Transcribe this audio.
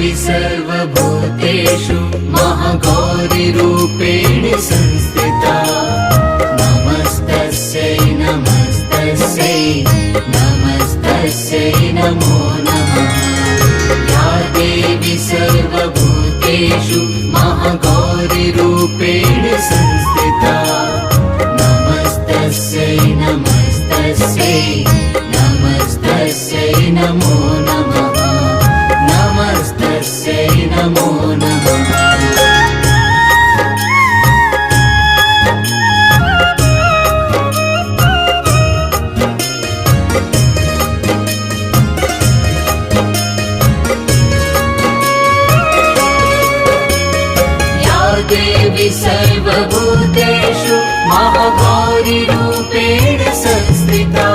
देवी सर्वभूतेषु महागौरीरूपेण संस्थिता नमस्तस्यै नमस्तस्यै नमस्तस्यै नमो नमः या देवी सर्वभूतेषु महागौरीरूपेण संस्थिता नमस्तस्यै नमस्तस्यै नमस्तस्यै नमो नमः नमस्तस्यै नमो नमः देवी सर्वभूतेषु महागौरीरूपेण संस्थिता